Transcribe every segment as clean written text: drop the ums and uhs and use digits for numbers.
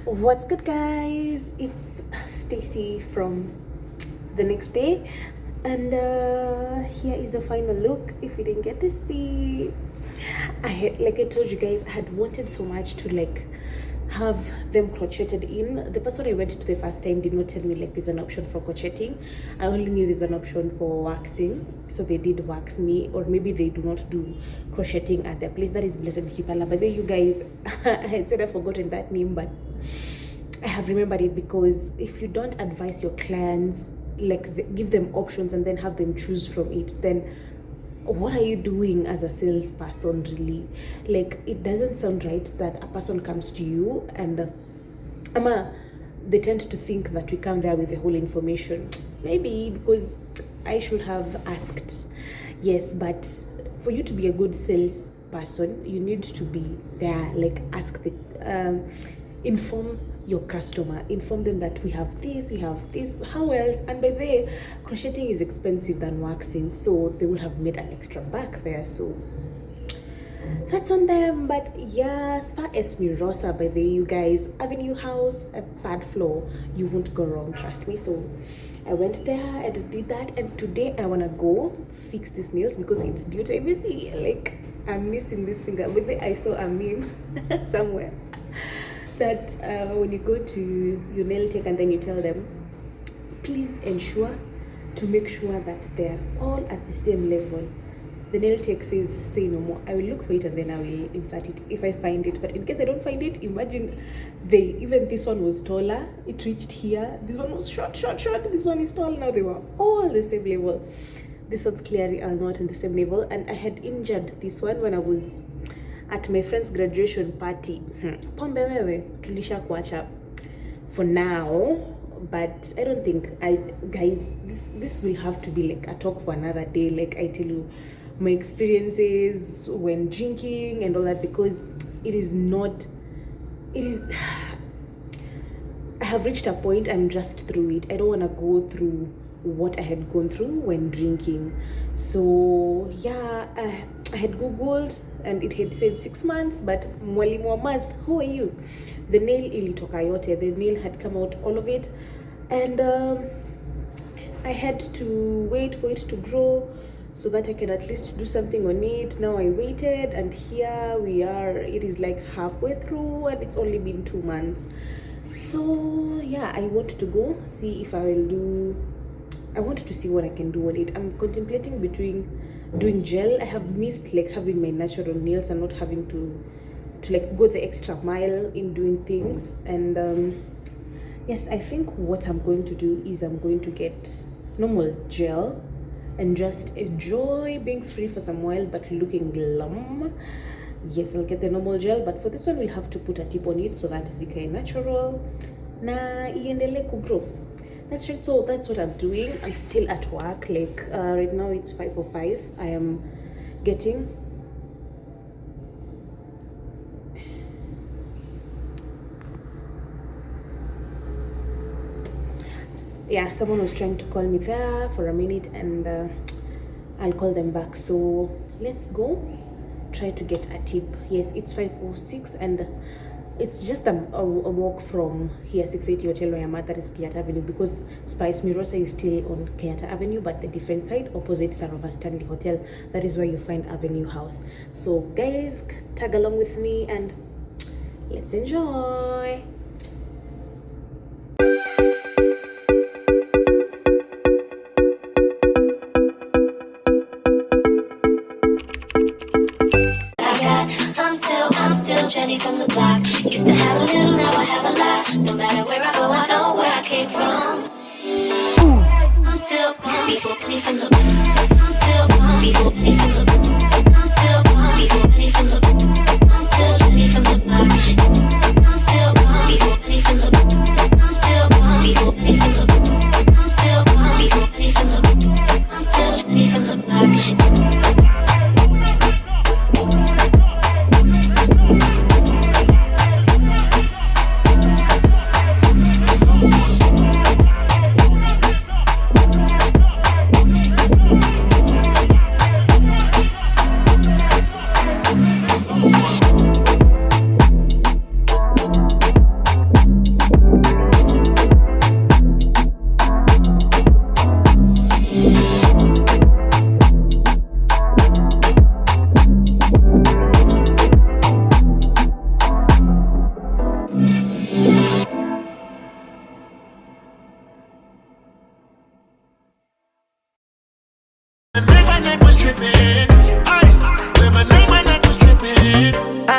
What's good, guys? It's Stacy from the next day, and here is the final look. If you didn't get to see, like I told you guys, I had wanted so much to have them crocheted in. The person I went to the first time did not tell me there's an option for crocheting. I only knew there's an option for waxing, so they did wax me, or maybe they do not do crocheting at their place. That is Blessed Beauty Parlor. By the way, you guys, I had said I've forgotten that name, but I have remembered it because if you don't advise your clients, give them options and then have them choose from it, then what are you doing as a salesperson, really? It doesn't sound right that a person comes to you and they tend to think that we come there with the whole information. Maybe because I should have asked. Yes, but for you to be a good salesperson, you need to be there. Ask the inform your customer, inform them that we have this, how else. And by the way, crocheting is expensive than waxing, so they will have made an extra buck there, so that's on them. But yeah, Spa Esmirosa, by the way, you guys, Avenue House, a third floor, you won't go wrong, trust me. So I went there and did that, and today I want to go fix these nails because it's due time. You see, I'm missing this finger. With the I saw a meme somewhere that when you go to your nail tech and then you tell them, please ensure to make sure that they're all at the same level. The nail tech says say no more. I will look for it and then I will insert it if I find it. But in case I don't find it, imagine even this one was taller, it reached here, this one was short, this one is tall. Now they were all the same level. This one's clearly are not in the same level, and I had injured this one when I was at my friend's graduation party. Pombe wewe tulisha kuacha for now, but I don't think guys, this will have to be a talk for another day. I tell you my experiences when drinking and all that, because I have reached a point, I'm just through it. I don't want to go through what I had gone through when drinking. So yeah, I had googled and it had said 6 months, but mwalimu wa math, who are you? The nail ilitoka yote, the nail had come out, all of it, and I had to wait for it to grow so that I can at least do something on it. Now I waited, and here we are. It is halfway through and it's only been 2 months. So yeah, I want to go see if I want to see what I can do on it. I'm contemplating between doing gel. I have missed having my natural nails and not having to go the extra mile in doing things. And yes, I think what I'm going to do is I'm going to get normal gel and just enjoy being free for some while but looking glum. Yes, I'll get the normal gel, but for this one we'll have to put a tip on it so that zikae natural na iendele kugrow. That's right. So that's what I'm doing. I'm still at work. Right now it's 5:05. I am getting someone was trying to call me there for a minute, and I'll call them back. So let's go try to get a tip. Yes, it's 5:06 and it's just a walk from here, 680 Hotel where I'm at, that is Kenyatta Avenue, because Spa Esmirosa is still on Kenyatta Avenue, but the different side opposite Sarova Stanley Hotel. That is where you find Avenue House. So guys, tag along with me and let's enjoy. I'm still Jenny from the block. Used to have a little, now I have a lot. No matter where I go, I know where I came from. I'm still Jenny from the block. I'm still Jenny from the block. I'm still Jenny from the block. I'm still Jenny from the block. I'm still Jenny from the block. I'm still Jenny from the block. I'm still Jenny from the block. I'm still Jenny from the block.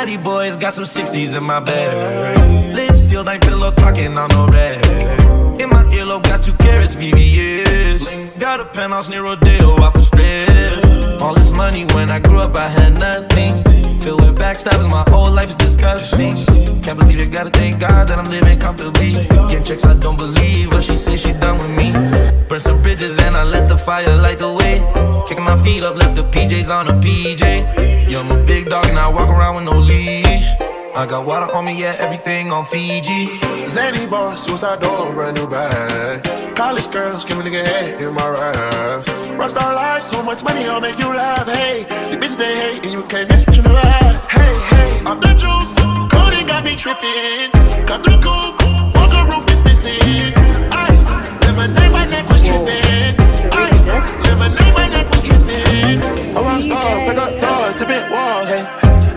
Cali boys got some 60s in my bag. Lips sealed, ain't pillow talking on no rag. In my earlobe, got 2 carats, VVS. Got a penthouse near Rodeo, out for stress. All this money, when I grew up, I had nothing. Filled with backstabbing, my whole life's disgusting. Can't believe it, gotta thank God that I'm living comfortably. Getting checks, I don't believe, but she say she done with me. Burn some bridges and I let the fire light the way. Kicking my feet up, left the PJs on a PJ. Yeah, I'm a big dog and I walk around with no leash. I got water on me, yeah, everything on Fiji. Zany boss, suicide door, brand new bag. College girls, give me nigga head in my raps. Rockstar life, so much money, I'll make you laugh. Hey, the bitch they hate, and you can't miss what you never had. Hey, hey, off the juice, coding got me tripping. Cut the coupe, fuck the roof is missing. Ice, lemonade, my neck was tripping. Ice, lemonade, my neck was tripping. A rockstar, pick up doors, tipping walls, hey.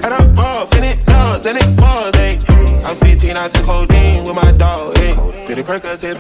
Add up ball, finish nuts, and expose, hey. I was 15, I said codeine with my dog, hey. Pretty Percocet.